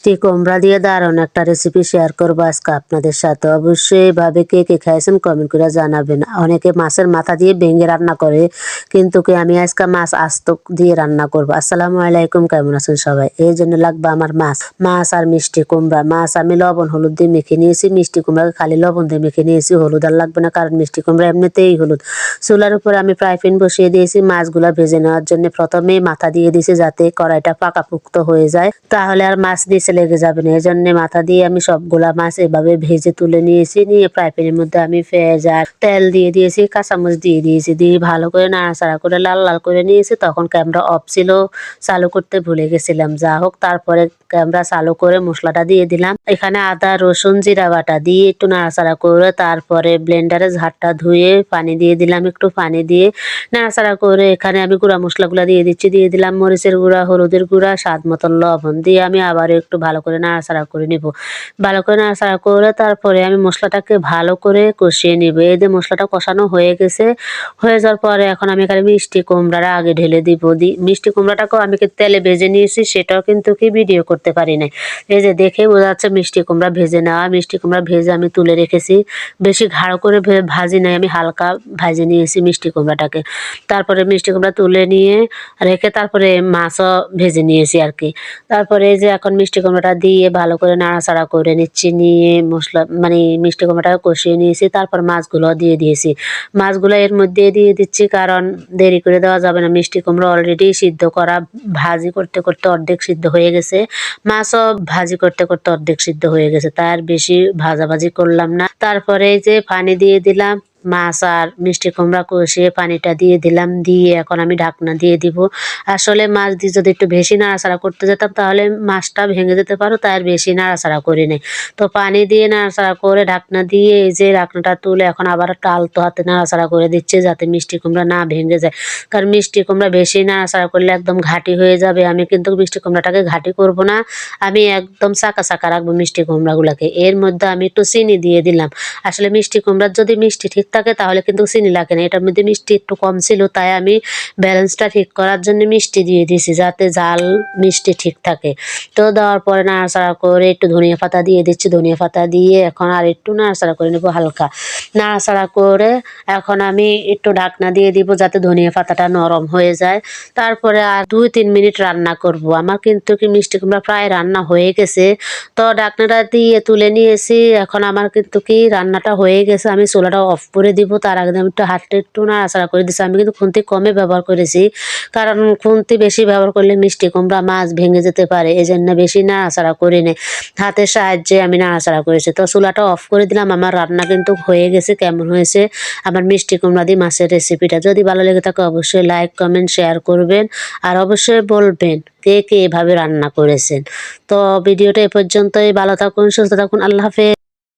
কুমড়া দিয়ে দারুণ একটা রেসিপি শেয়ার করবো আজকে আপনাদের সাথে। অবশ্যই এভাবে কে কে খাইছেন কমেন্ট করে জানাবেন। অনেকে মাছের মাথা দিয়ে ভেঙে রান্না করে, কিন্তু আমি আজকে মাছ আস্ত দিয়ে রান্না করবো। আসসালামু আলাইকুম, কেমন আছেন সবাই? এই জন্য লাগবে আমার মাছ আর মিষ্টি কুমড়া। মাছ আমি লবণ হলুদ দিয়ে মেখে নিয়েছি, মিষ্টি কুমড়াকে খালি লবণ দিয়ে মেখে নিয়েছি, হলুদ আর লাগবে না কারণ মিষ্টি কুমড়া এমনিতেই হলুদ। চুলার উপরে আমি ফ্রাই প্যান বসিয়ে দিয়েছি মাছগুলা ভেজে নেওয়ার জন্য। প্রথমেই মাথা দিয়ে দিয়েছি যাতে কড়াইটা পাকাপোক্ত হয়ে যায়, তাহলে আর মাছ নিচে লেগে যাবে না। এই জন্য মাথা দিয়ে আমি সবগুলা মাছ এভাবে ভেজে তুলে নিয়েছি। নিয়ে ফ্রাই প্যানের মধ্যে আমি পেঁয়াজ আর তেল দিয়ে দিয়েছি, কাঁচামরিচ দিয়ে দিয়েছি, দিয়ে ভালো করে নাড়াচাড়া করে লাল লাল করে নিয়েছি। তখন ক্যামেরা অফ ছিল, চালু করতে ভুলে গেছিলাম। যা হোক, তারপরে ক্যামেরা চালু করে মশলাটা দিয়ে দিলাম। এখানে আদা রসুন জিরা বাটা দিয়ে একটু নাড়াচাড়া করে তারপরে ব্লেন্ডারে ঝাড়টা ধুয়ে পানি দিয়ে দিলাম। একটু পানি দিয়ে নাড়াচাড়া করে এখানে আমি গুঁড়া মশলাগুলো দিয়ে দিচ্ছি। দিয়ে দিলাম মরিচের গুঁড়া, হলুদের গুঁড়া, স্বাদ মতন লবণ দিয়ে আমি আবার একটু ভালো করে নাড়াচাড়া করে নিব। ভালো করে নাড়াচাড়া করে তারপরে আমি মশলাটাকে ভালো করে কষিয়ে নিব। এই যে মশলাটা কষানো হয়ে গেছে, হয়ে যাওয়ার পরে এখন আমি এখানে মিষ্টি কুমড়াটা আগে ঢেলে দিব। মিষ্টি কুমড়াটাকেও আমি তেলে ভেজে নিয়েছি, সেটাও কিন্তু ভিডিও করতে পারি নাই। এই যে দেখে বোঝা যাচ্ছে মিষ্টি কুমড়া ভেজে নেওয়া। মিষ্টি কুমড়া ভেজে আমি তুলে রেখেছি, বেশি গাঢ় করে ভাজি নাই, আমি হালকা ভাজে নিয়েছি মিষ্টি কুমড়াটাকে। তারপরে মিষ্টি কুমড়া তুলে নিয়ে রেখে তারপরে মাছও ভেজে নিয়েছি আর কি। তারপরে এই যে এখন মিষ্টি কুমড়াটা দিয়ে ভালো করে নাড়াচাড়া করে নিচ্ছি, নিয়ে মশলা মিষ্টি কুমড়াটা কষিয়ে নিয়েছি। তারপর মাছগুলো দিয়ে দিয়েছি, মাছগুলো এর মধ্যে দিয়ে দিচ্ছি কারণ দেরি করে দেওয়া যাবে না। মিষ্টি কুমড়া অলরেডি সিদ্ধ করা, ভাজি করতে করতে অর্ধেক সিদ্ধ হয়ে গেছে, মাছও ভাজি করতে করতে অর্ধেক সিদ্ধ হয়ে গেছে, তাই আর বেশি ভাজাভাজি করলাম না। তারপরে এই যে পানি দিয়ে দিলাম, মাছ আর মিষ্টি কুমড়া কষিয়ে পানিটা দিয়ে দিলাম, দিয়ে এখন আমি ঢাকনা দিয়ে দিব। আসলে মাছ দিয়ে যদি একটু বেশি নাড়াচাড়া করতে যেতাম তাহলে মাছটা ভেঙে যেতে পারো, তাই আর বেশি নাড়াচাড়া করি নাই। তো পানি দিয়ে নাড়াচাড়া করে ঢাকনা দিয়ে এই যে ঢাকনাটা তুলে এখন আবার একটা আলতো হাতে নাড়াচাড়া করে দিচ্ছে যাতে মিষ্টি কুমড়া না ভেঙে যায়। কারণ মিষ্টি কুমড়া বেশি নাড়াচাড়া করলে একদম ঘাঁটি হয়ে যাবে। আমি কিন্তু মিষ্টি কুমড়াটাকে ঘাঁটি করব না, আমি একদম চাকা চাকা রাখবো মিষ্টি কুমড়াগুলোকে। এর মধ্যে আমি একটু চিনি দিয়ে দিলাম। আসলে মিষ্টি কুমড়ার যদি মিষ্টি ঠিক থাকে তাহলে কিন্তু চিনি লাগে না। এটার মধ্যে মিষ্টি একটু কম ছিল, তাই আমি ব্যালেন্সটা ঠিক করার জন্য মিষ্টি দিয়ে দিছি যাতে ঝাল মিষ্টি ঠিক থাকে। তো দেওয়ার পরে নাড়াচাড়া করে একটু ধনিয়া পাতা দিয়ে দিচ্ছি। ধনিয়া পাতা দিয়ে এখন আর একটু নাড়াচাড়া করে নেবো, হালকা নাড়াচাড়া করে এখন আমি একটু ঢাকনা দিয়ে দিব যাতে ধনিয়া পাতাটা নরম হয়ে যায়। তারপরে আর 2-3 মিনিট রান্না করব। আমার কিন্তু মিষ্টি কুমড়া প্রায় রান্না হয়ে গেছে, তো ঢাকনাটা দিয়ে তুলে নিয়েছি। এখন আমার কিন্তু রান্নাটা হয়ে গেছে, আমি চুলাটা অফ করে দিব। তার আগে আমি একটু হাতটা একটু নাড়াচাড়া করে দিচ্ছি। আমি কিন্তু খুন্তি কমে ব্যবহার করেছি, কারণ খুন্তি বেশি ব্যবহার করলে মিষ্টি কুমড়া মাছ ভেঙে যেতে পারে, এই জন্য বেশি নাড়াচাড়া করি নি, হাতের সাহায্যে আমি নাড়াচাড়া করেছি। তো চুলাটা অফ করে দিলাম। আমার রান্না কিন্তু হয়ে গেছে। কেমন হয়েছে আমার মিষ্টি কুমড়া দিয়ে মাছের রেসিপিটা? যদি ভালো লেগে থাকে অবশ্যই লাইক কমেন্ট শেয়ার করবেন, আর অবশ্যই বলবেন কে কে এভাবে রান্না করেছেন। তো ভিডিওটা এ পর্যন্তই। ভালো থাকুন, সুস্থ থাকুন, আল্লাহ হাফেজ।